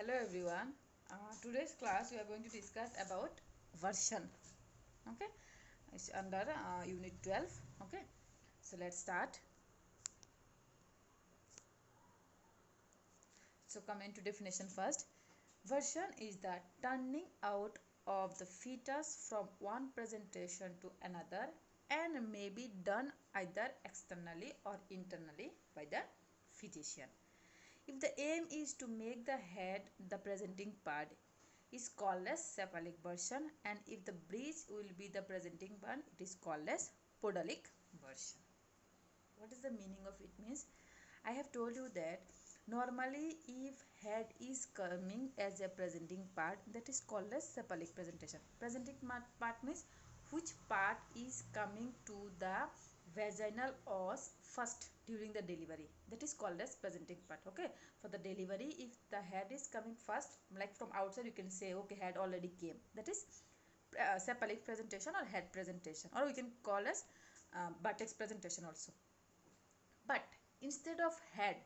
Hello everyone. Today's class we are going to discuss about version. Okay, it's under unit 12. Okay, so let's start. So come into definition first. Version is the turning out of the fetus from one presentation to another and may be done either externally or internally by the physician. If the aim is to make the head the presenting part is called as cephalic version, and if the breech will be the presenting one, it is called as podalic version. What is the meaning of it means? I have told you that normally if head is coming as a presenting part, that is called as cephalic presentation. Presenting part means which part is coming to the vaginal os first during the delivery, that is called as presenting part. Okay, for the delivery, if the head is coming first, like from outside you can say okay, head already came, that is cephalic presentation or head presentation, or we can call as buttocks presentation also. But instead of head,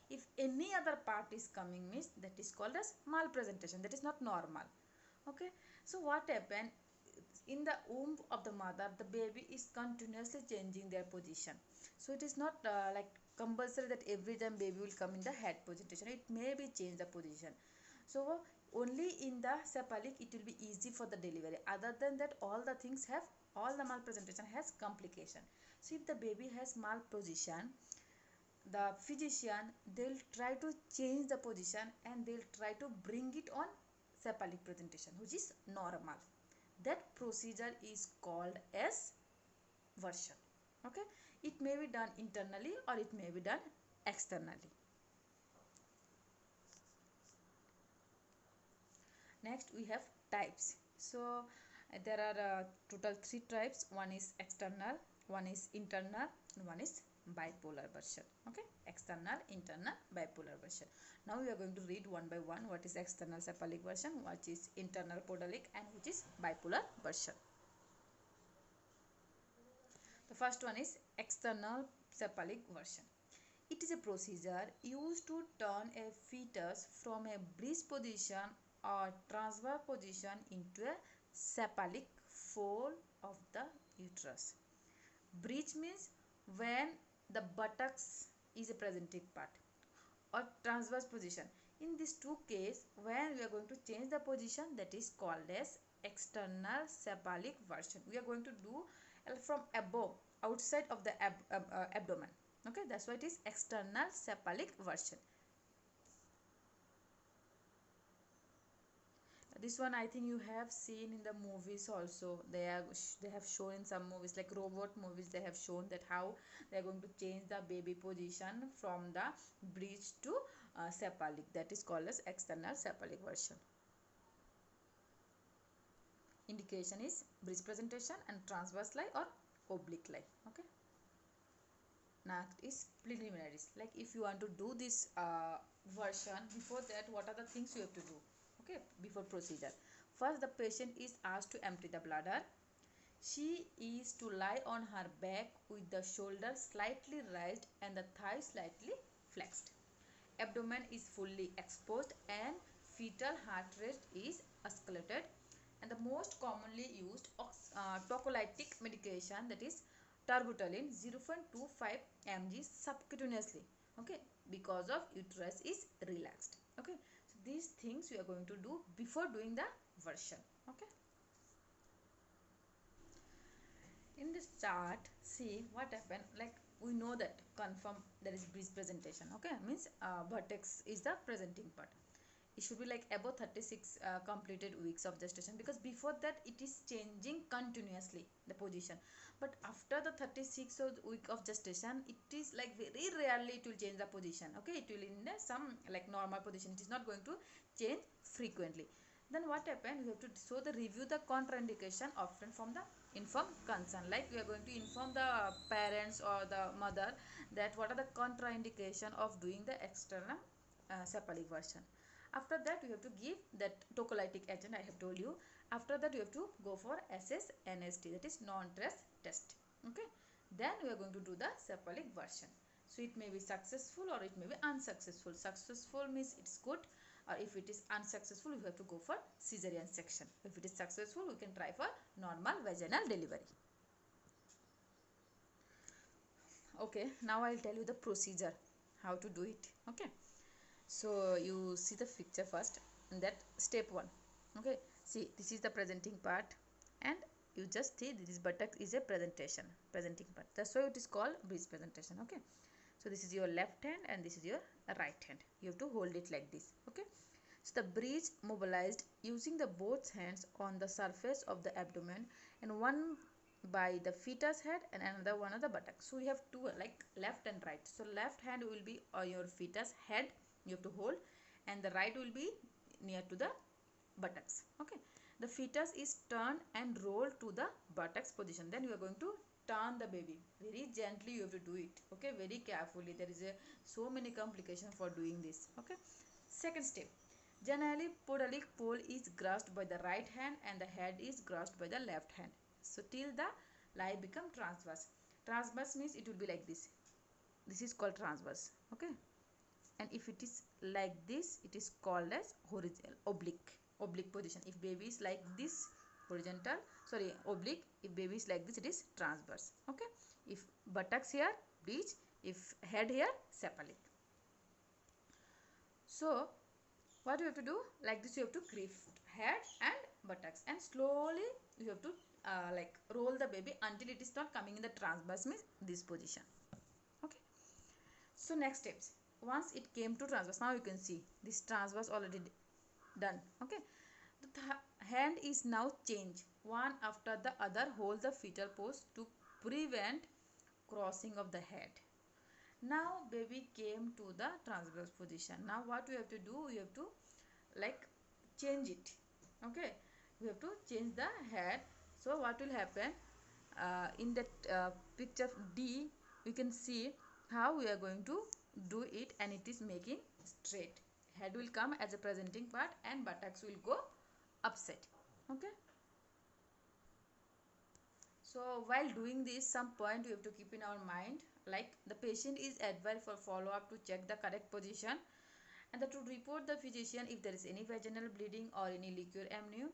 if any other part is coming means that is called as malpresentation, that is not normal. Okay, so what happened in the womb of the mother, the baby is continuously changing their position, so it is not like compulsory that every time baby will come in the head position. It may be change the position. So only in the cephalic it will be easy for the delivery. Other than that, all the things have, all the malpresentation has complication. So if the baby has malposition, the physician, they'll try to change the position and they'll try to bring it on cephalic presentation, which is normal. That procedure is called as version. Okay, it may be done internally or it may be done externally. Next we have types. So there are total 3 types. One is external, one is internal, and one is bipolar version. Okay, external, internal, bipolar version. Now we are going to read one by one what is external cephalic version, what is internal podalic, and which is bipolar version. The first one is external cephalic version. It is a procedure used to turn a fetus from a breech position or transverse position into a cephalic fold of the uterus. Breech means when the buttocks is a presenting part, or transverse position. In these two cases, when we are going to change the position, that is called as external cephalic version. We are going to do from above, outside of the abdomen. Okay, that's why it is external cephalic version. This one I think you have seen in the movies also. They have shown in some movies like robot movies. They have shown that how they are going to change the baby position from the breech to cephalic. That is called as external cephalic version. Indication is breech presentation and transverse lie or oblique lie. Okay. Next is preliminaries. Like if you want to do this version, before that what are the things you have to do? Okay, before procedure. First, the patient is asked to empty the bladder. She is to lie on her back with the shoulder slightly raised and the thigh slightly flexed. Abdomen is fully exposed and fetal heart rate is escalated. And the most commonly used tocolytic medication, that is terbutaline 0.25 mg subcutaneously. Okay, because of uterus is relaxed. Okay, so these things we are going to do before doing the version. Okay, in this chart, see what happened. Like we know that confirm there is breech presentation. Okay, means vertex is the presenting part. It should be like above 36 completed weeks of gestation, because before that it is changing continuously the position, but after the 36th week of gestation it is like very rarely it will change the position. Okay, it will in some like normal position, it is not going to change frequently. Then what happened, we have to show the review the contraindication often from the informed consent. Like we are going to inform the parents or the mother that what are the contraindication of doing the external cephalic version. After that we have to give that tocolytic agent I have told you. After that you have to go for SSNST, that is non-stress test. Okay, then we are going to do the cephalic version. So it may be successful or it may be unsuccessful. Successful means it's good, or if it is unsuccessful, we have to go for cesarean section. If it is successful, we can try for normal vaginal delivery. Okay, now I'll tell you the procedure how to do it. Okay, so you see the picture first, and that step 1. Okay, see, this is the presenting part, and you just see this buttock is a presenting part. That's why it is called breech presentation. Okay, so this is your left hand and this is your right hand. You have to hold it like this. Okay, so the breech mobilized using the both hands on the surface of the abdomen, and one by the fetus head and another one on the buttock. So we have two, like left and right. So left hand will be on your fetus head, you have to hold, and the right will be near to the buttocks. Okay, the fetus is turned and rolled to the buttocks position. Then you are going to turn the baby very gently. You have to do it. Okay, very carefully. There is so many complications for doing this. Okay, second step, generally podalic pole is grasped by the right hand and the head is grasped by the left hand, so till the lie become transverse. Transverse means it will be like this. This is called transverse. Okay, and if it is like this, it is called as horizontal, oblique position. If baby is like this, horizontal, sorry, oblique. If baby is like this, it is transverse. Okay, if buttocks here, breech. If head here, cephalic. So what you have to do, like this you have to grip head and buttocks, and slowly you have to like roll the baby until it is not coming in the transverse, means this position. Okay, so next steps, once it came to transverse, now you can see this transverse already done. Okay, the hand is now changed one after the other. Hold the fetal pose to prevent crossing of the head. Now baby came to the transverse position. Now what we have to do, we have to like change it. Okay, we have to change the head. So what will happen, in that picture D, we can see how we are going to do it, and it is making straight. Head will come as a presenting part and buttocks will go upside. Okay, so while doing this, some point we have to keep in our mind, like the patient is advised for follow-up to check the correct position, and to report the physician if there is any vaginal bleeding or any liquor amnio.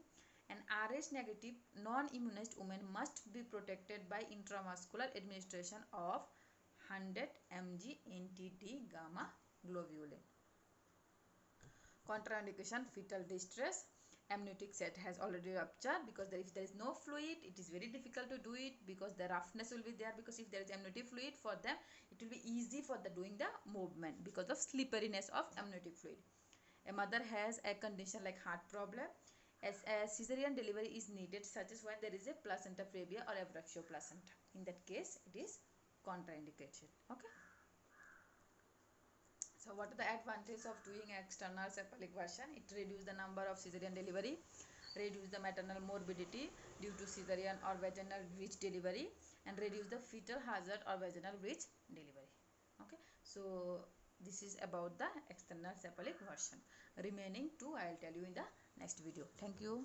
An Rh negative non-immunized woman must be protected by intramuscular administration of 100 mg NTD gamma globulin. Contraindication, fetal distress. Amniotic sac has already ruptured, because if there is no fluid, it is very difficult to do it, because the roughness will be there, because if there is amniotic fluid for them, it will be easy for the doing the movement because of slipperiness of amniotic fluid. A mother has a condition like heart problem, as a cesarean delivery is needed, such as when there is a placenta previa or abruptio placenta. In that case, it is contraindication. Okay, so what are the advantages of doing external cephalic version? It reduces the number of cesarean delivery, reduce the maternal morbidity due to cesarean or vaginal breech delivery, and reduce the fetal hazard or vaginal breech delivery. Okay, so this is about the external cephalic version. Remaining two I will tell you in the next video. Thank you.